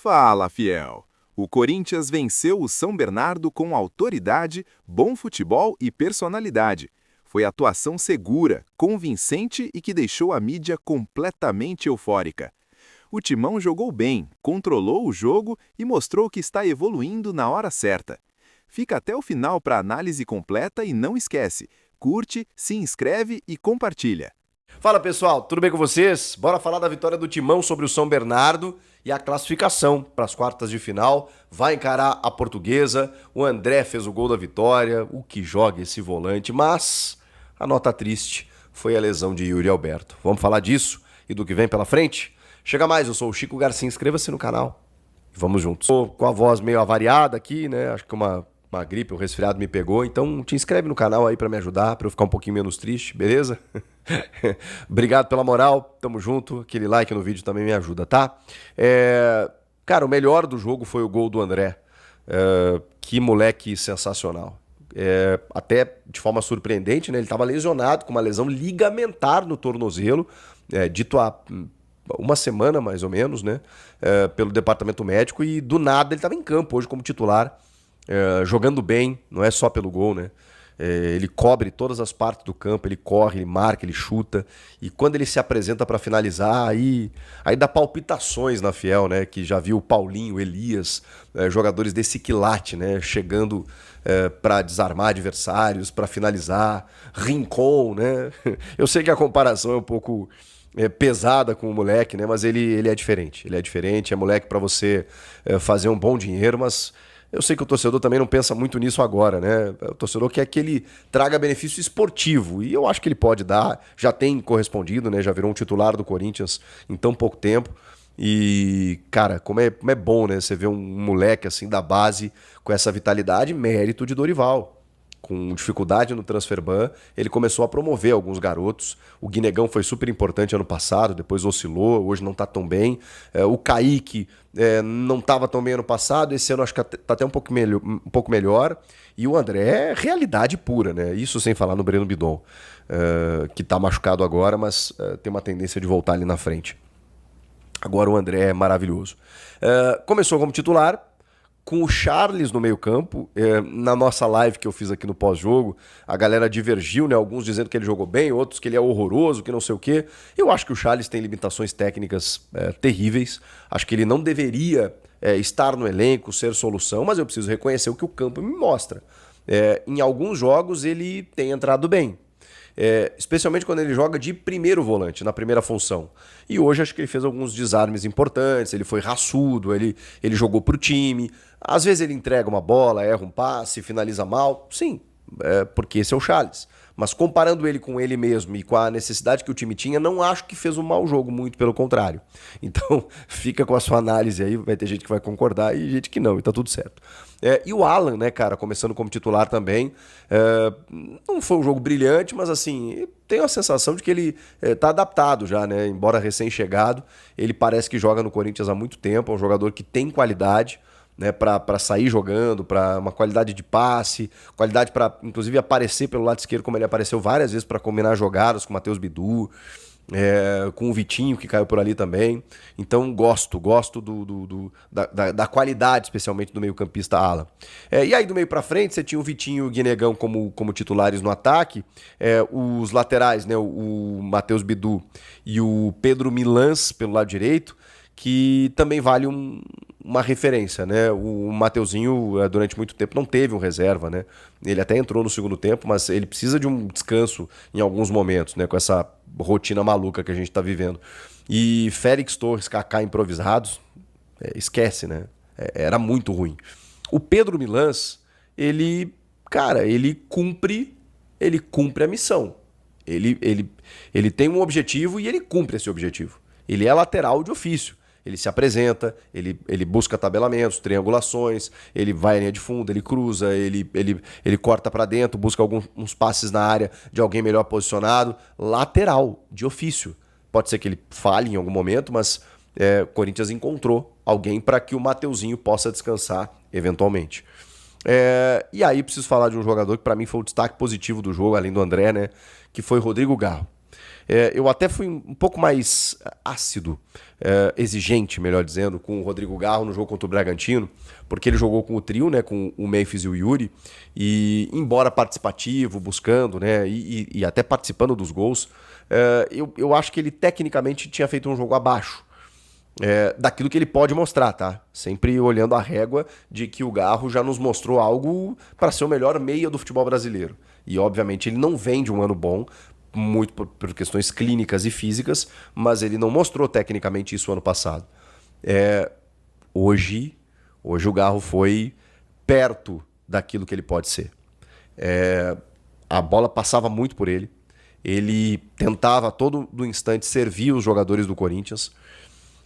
Fala, fiel! O Corinthians venceu o São Bernardo com autoridade, bom futebol e personalidade. Foi atuação segura, convincente e que deixou a mídia completamente eufórica. O Timão jogou bem, controlou o jogo e mostrou que está evoluindo na hora certa. Fica até o final para análise completa e não esquece, curte, se inscreve e compartilha. Fala pessoal, tudo bem com vocês? Bora falar da vitória do Timão sobre o São Bernardo e a classificação para as quartas de final. Vai encarar a Portuguesa, o André fez o gol da vitória, o que joga esse volante, mas a nota triste foi a lesão de Yuri Alberto. Vamos falar disso e do que vem pela frente? Chega mais, eu sou o Chico Garcia, inscreva-se no canal e vamos juntos. Tô com a voz meio avariada aqui, né? Acho que uma gripe, um resfriado me pegou, então te inscreve no canal aí pra me ajudar, pra eu ficar um pouquinho menos triste, beleza? Obrigado pela moral, tamo junto, aquele like no vídeo também me ajuda, tá? Cara, o melhor do jogo foi o gol do André, que moleque sensacional. Até de forma surpreendente, né? Ele tava lesionado com uma lesão ligamentar no tornozelo, dito há uma semana mais ou menos, né? Pelo departamento médico, e do nada ele tava em campo hoje como titular, jogando bem, não é só pelo gol, né? Ele cobre todas as partes do campo, ele corre, ele marca, ele chuta, e quando ele se apresenta para finalizar, aí dá palpitações na Fiel, né? Que já viu o Paulinho, Elias, jogadores desse quilate, né? Chegando para desarmar adversários, para finalizar, Rincon, né? Eu sei que a comparação é um pouco pesada com o moleque, né? Mas ele é diferente, é moleque para você fazer um bom dinheiro, mas eu sei que o torcedor também não pensa muito nisso agora, né? O torcedor quer que ele traga benefício esportivo, e eu acho que ele pode dar, já tem correspondido, né? Já virou um titular do Corinthians em tão pouco tempo. E, cara, como é bom, né? Você ver um moleque assim da base com essa vitalidade, mérito de Dorival. Com dificuldade no transferban, ele começou a promover alguns garotos. O Guinegão foi super importante ano passado, depois oscilou, hoje não tá tão bem. O Kaique não estava tão bem ano passado, esse ano acho que tá até um pouco melhor. E o André é realidade pura, né? Isso sem falar no Breno Bidon, que tá machucado agora, mas tem uma tendência de voltar ali na frente. Agora o André é maravilhoso. Começou como titular, com o Charles no meio-campo. Na nossa live que eu fiz aqui no pós-jogo, a galera divergiu, né? Alguns dizendo que ele jogou bem, outros que ele é horroroso, que não sei o quê. Eu acho que o Charles tem limitações técnicas terríveis. Acho que ele não deveria estar no elenco, ser solução, mas eu preciso reconhecer o que o campo me mostra. Em alguns jogos ele tem entrado bem. Especialmente quando ele joga de primeiro volante, na primeira função. E hoje acho que ele fez alguns desarmes importantes, ele foi raçudo, ele jogou pro time. Às vezes ele entrega uma bola, erra um passe, finaliza mal. Sim, porque esse é o Charles. Mas comparando ele com ele mesmo e com a necessidade que o time tinha, não acho que fez um mau jogo, muito pelo contrário. Então fica com a sua análise aí, vai ter gente que vai concordar e gente que não, e tá tudo certo. E o Alan, né, cara, começando como titular também, não foi um jogo brilhante, mas assim, tenho a sensação de que ele tá adaptado já, né, embora recém-chegado, ele parece que joga no Corinthians há muito tempo, é um jogador que tem qualidade, né, para sair jogando, para uma qualidade de passe, qualidade para inclusive aparecer pelo lado esquerdo, como ele apareceu várias vezes para combinar jogadas com o Matheus Bidu, com o Vitinho, que caiu por ali também. Então gosto da qualidade, especialmente do meio-campista Alan. E aí do meio para frente você tinha o Vitinho e o Guinegão como titulares no ataque, os laterais, né, o Matheus Bidu e o Pedro Milans pelo lado direito, que também vale uma referência, né? O Mateuzinho, durante muito tempo, não teve um reserva, né? Ele até entrou no segundo tempo, mas ele precisa de um descanso em alguns momentos, né? Com essa rotina maluca que a gente tá vivendo. E Félix Torres, Kaká improvisados, esquece, né? Era muito ruim. O Pedro Milans, cara, ele cumpre a missão. Ele tem um objetivo e ele cumpre esse objetivo. Ele é lateral de ofício. Ele se apresenta, ele busca tabelamentos, triangulações, ele vai à linha de fundo, ele cruza, ele corta para dentro, busca alguns passes na área de alguém melhor posicionado. Lateral, de ofício. Pode ser que ele falhe em algum momento, mas o Corinthians encontrou alguém para que o Mateuzinho possa descansar eventualmente. E aí preciso falar de um jogador que para mim foi o destaque positivo do jogo, além do André, né? Que foi Rodrigo Garro. Eu até fui um pouco mais ácido, exigente, melhor dizendo, com o Rodrigo Garro no jogo contra o Bragantino, porque ele jogou com o trio, né, com o Memphis e o Yuri, e embora participativo, buscando, né, e até participando dos gols, eu acho que ele tecnicamente tinha feito um jogo abaixo daquilo que ele pode mostrar, tá? Sempre olhando a régua de que o Garro já nos mostrou algo para ser o melhor meia do futebol brasileiro. E obviamente ele não vem de um ano bom, muito por questões clínicas e físicas, mas ele não mostrou tecnicamente isso ano passado. Hoje o Garro foi perto daquilo que ele pode ser. A bola passava muito por ele. Ele tentava a todo instante servir os jogadores do Corinthians.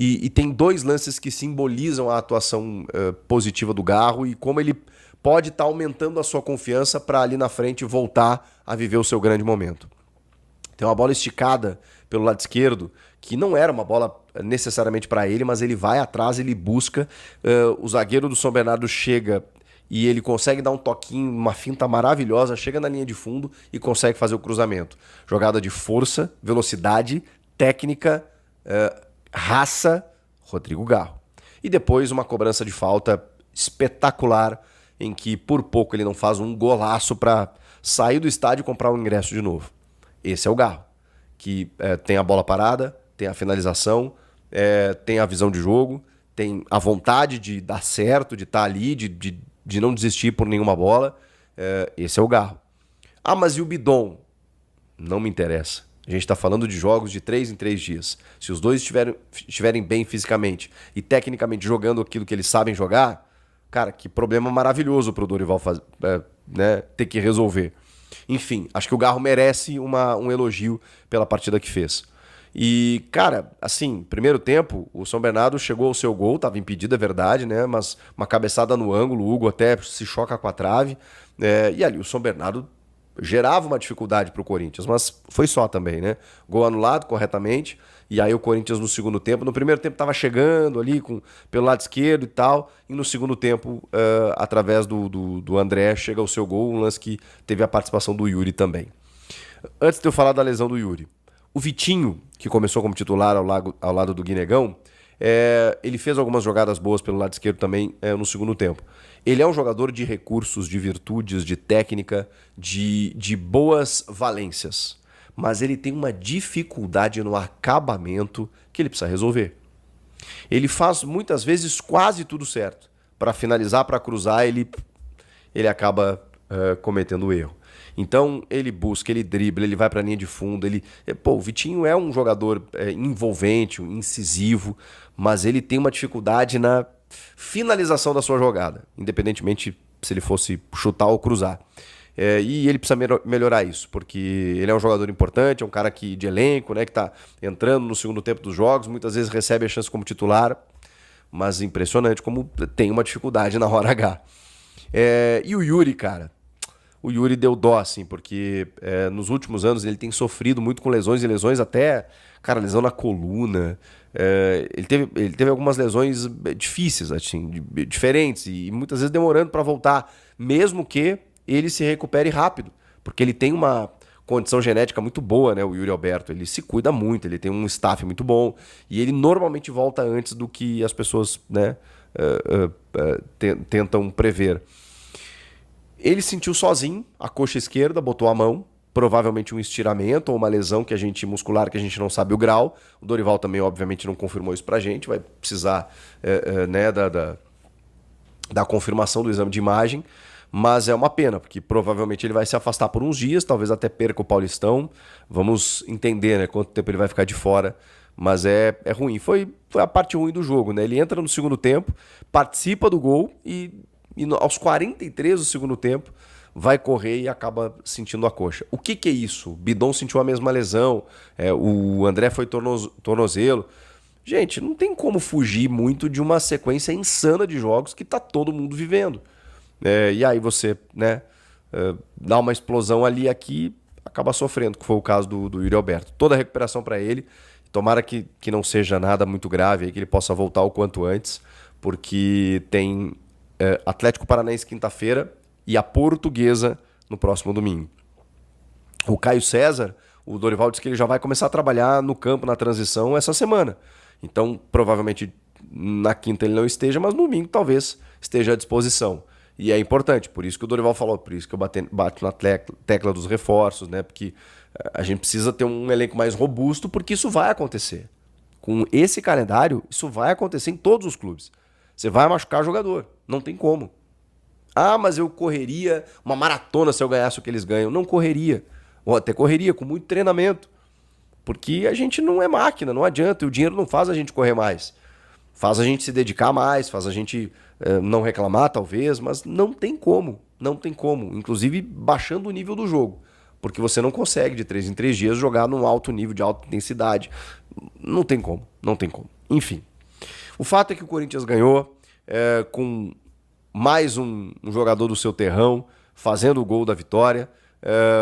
E tem dois lances que simbolizam a atuação positiva do Garro e como ele pode estar aumentando a sua confiança para ali na frente voltar a viver o seu grande momento. Tem uma bola esticada pelo lado esquerdo, que não era uma bola necessariamente para ele, mas ele vai atrás, ele busca. O zagueiro do São Bernardo chega e ele consegue dar um toquinho, uma finta maravilhosa, chega na linha de fundo e consegue fazer o cruzamento. Jogada de força, velocidade, técnica, raça, Rodrigo Garro. E depois uma cobrança de falta espetacular, em que por pouco ele não faz um golaço para sair do estádio e comprar um ingresso de novo. Esse é o Garro, que tem a bola parada, tem a finalização, tem a visão de jogo, tem a vontade de dar certo, de estar ali, de não desistir por nenhuma bola. Esse é o Garro. Ah, mas e o Bidon? Não me interessa. A gente está falando de jogos de 3 em 3 dias. Se os dois estiverem bem fisicamente e tecnicamente jogando aquilo que eles sabem jogar, cara, que problema maravilhoso para o Dorival ter que resolver. Enfim, acho que o Garro merece um elogio pela partida que fez. E, cara, assim, primeiro tempo, o São Bernardo chegou ao seu gol, estava impedido, é verdade, né? Mas uma cabeçada no ângulo, o Hugo até se choca com a trave. E ali o São Bernardo gerava uma dificuldade para o Corinthians, mas foi só também, né? Gol anulado corretamente, e aí o Corinthians no segundo tempo, no primeiro tempo estava chegando ali pelo lado esquerdo e tal, e no segundo tempo, através do André, chega o seu gol, um lance que teve a participação do Yuri também. Antes de eu falar da lesão do Yuri, o Vitinho, que começou como titular ao lado do Guinegão, ele fez algumas jogadas boas pelo lado esquerdo também no segundo tempo. Ele é um jogador de recursos, de virtudes, de técnica, de boas valências. Mas ele tem uma dificuldade no acabamento que ele precisa resolver. Ele faz muitas vezes quase tudo certo. Para finalizar, para cruzar, ele acaba cometendo erro. Então ele busca, ele dribla, ele vai para a linha de fundo. O Vitinho é um jogador envolvente, incisivo, mas ele tem uma dificuldade na finalização da sua jogada, independentemente se ele fosse chutar ou cruzar. E ele precisa melhorar isso, porque ele é um jogador importante, é um cara de elenco, né, que está entrando no segundo tempo dos jogos, muitas vezes recebe a chance como titular, mas impressionante como tem uma dificuldade na hora H. E o Yuri, cara, o Yuri deu dó, assim, porque nos últimos anos ele tem sofrido muito com lesões, e lesões até, cara, lesão na coluna. Ele teve algumas lesões difíceis, assim, diferentes, e muitas vezes demorando para voltar, mesmo que ele se recupere rápido, porque ele tem uma condição genética muito boa, né? O Yuri Alberto, ele se cuida muito, ele tem um staff muito bom, e ele normalmente volta antes do que as pessoas, né, tentam prever. Ele sentiu sozinho a coxa esquerda, botou a mão, provavelmente um estiramento ou uma lesão muscular que a gente não sabe o grau. O Dorival também, obviamente, não confirmou isso pra gente, vai precisar né, da confirmação do exame de imagem, mas é uma pena, porque provavelmente ele vai se afastar por uns dias, talvez até perca o Paulistão. Vamos entender, né, quanto tempo ele vai ficar de fora, mas é ruim. Foi a parte ruim do jogo, né? Ele entra no segundo tempo, participa do gol e aos 43 do segundo tempo vai correr e acaba sentindo a coxa. O que é isso? O Bidon sentiu a mesma lesão, o André foi tornozelo. Gente, não tem como fugir muito de uma sequência insana de jogos que tá todo mundo vivendo. E aí você, né, dá uma explosão ali e aqui, acaba sofrendo, que foi o caso do Yuri Alberto. Toda a recuperação para ele, tomara que não seja nada muito grave, aí, que ele possa voltar o quanto antes, porque tem Atlético Paranaense quinta-feira e a Portuguesa no próximo domingo. O Caio César, O Dorival disse que ele já vai começar a trabalhar no campo, na transição, essa semana. Então, provavelmente na quinta ele não esteja, mas no domingo talvez esteja à disposição. E é importante, por isso que o Dorival falou, por isso que eu bato na tecla dos reforços, né? Porque a gente precisa ter um elenco mais robusto, porque isso vai acontecer. Com esse calendário, isso vai acontecer em todos os clubes. Você vai machucar jogador, não tem como. Ah, mas eu correria uma maratona se eu ganhasse o que eles ganham. Não correria. Ou até correria, com muito treinamento. Porque a gente não é máquina, não adianta. E o dinheiro não faz a gente correr mais. Faz a gente se dedicar mais, faz a gente não reclamar, talvez, mas não tem como. Não tem como. Inclusive baixando o nível do jogo. Porque você não consegue, de 3 em 3 dias, jogar num alto nível de alta intensidade. Não tem como, não tem como. Enfim. O fato é que o Corinthians ganhou com mais um jogador do seu terrão, fazendo o gol da vitória.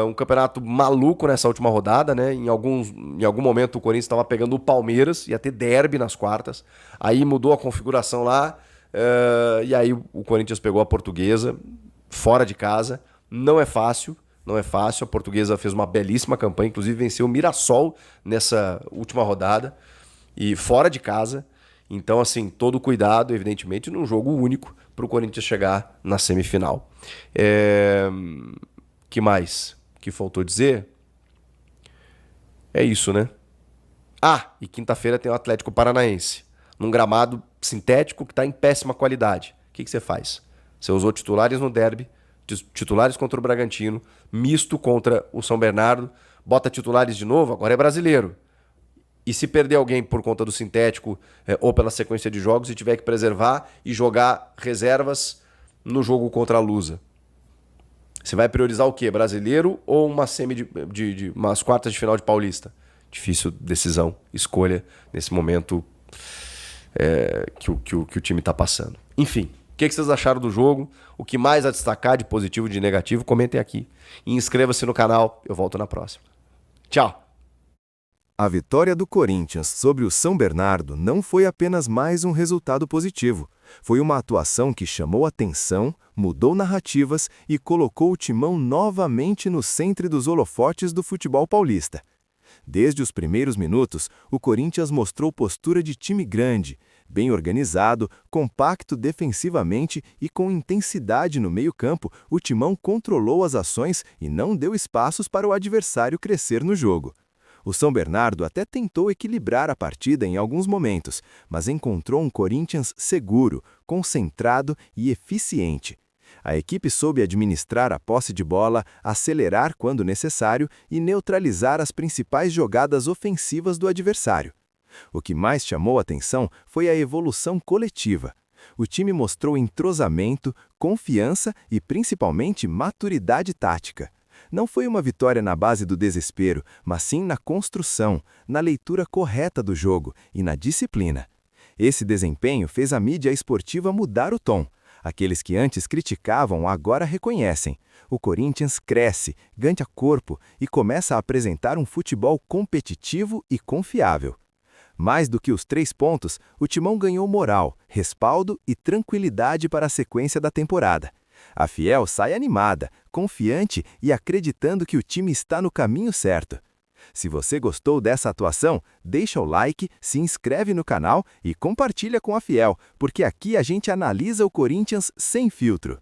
Um campeonato maluco nessa última rodada, né? Em algum momento o Corinthians estava pegando o Palmeiras, ia ter derby nas quartas. Aí mudou a configuração lá, e aí o Corinthians pegou a Portuguesa, fora de casa. Não é fácil, não é fácil. A Portuguesa fez uma belíssima campanha, inclusive venceu o Mirassol nessa última rodada, e fora de casa. Então, assim, todo cuidado, evidentemente, num jogo único para o Corinthians chegar na semifinal. Que mais que faltou dizer? É isso, né? Ah, e quinta-feira tem o Atlético Paranaense, num gramado sintético que está em péssima qualidade. O que você faz? Você usou titulares no derby, titulares contra o Bragantino, misto contra o São Bernardo, bota titulares de novo, agora é brasileiro. E se perder alguém por conta do sintético ou pela sequência de jogos e tiver que preservar e jogar reservas no jogo contra a Lusa? Você vai priorizar o quê? Brasileiro ou uma umas quartas de final de Paulista? Difícil decisão, escolha nesse momento que o time está passando. Enfim, o que vocês acharam do jogo? O que mais a destacar de positivo e de negativo? Comentem aqui. E inscreva-se no canal. Eu volto na próxima. Tchau! A vitória do Corinthians sobre o São Bernardo não foi apenas mais um resultado positivo. Foi uma atuação que chamou atenção, mudou narrativas e colocou o Timão novamente no centro dos holofotes do futebol paulista. Desde os primeiros minutos, o Corinthians mostrou postura de time grande, bem organizado, compacto defensivamente e com intensidade no meio-campo. O Timão controlou as ações e não deu espaços para o adversário crescer no jogo. O São Bernardo até tentou equilibrar a partida em alguns momentos, mas encontrou um Corinthians seguro, concentrado e eficiente. A equipe soube administrar a posse de bola, acelerar quando necessário e neutralizar as principais jogadas ofensivas do adversário. O que mais chamou atenção foi a evolução coletiva. O time mostrou entrosamento, confiança e principalmente maturidade tática. Não foi uma vitória na base do desespero, mas sim na construção, na leitura correta do jogo e na disciplina. Esse desempenho fez a mídia esportiva mudar o tom. Aqueles que antes criticavam agora reconhecem. O Corinthians cresce, ganha corpo e começa a apresentar um futebol competitivo e confiável. Mais do que os 3 pontos, o Timão ganhou moral, respaldo e tranquilidade para a sequência da temporada. A Fiel sai animada, confiante e acreditando que o time está no caminho certo. Se você gostou dessa atuação, deixa o like, se inscreve no canal e compartilha com a Fiel, porque aqui a gente analisa o Corinthians sem filtro.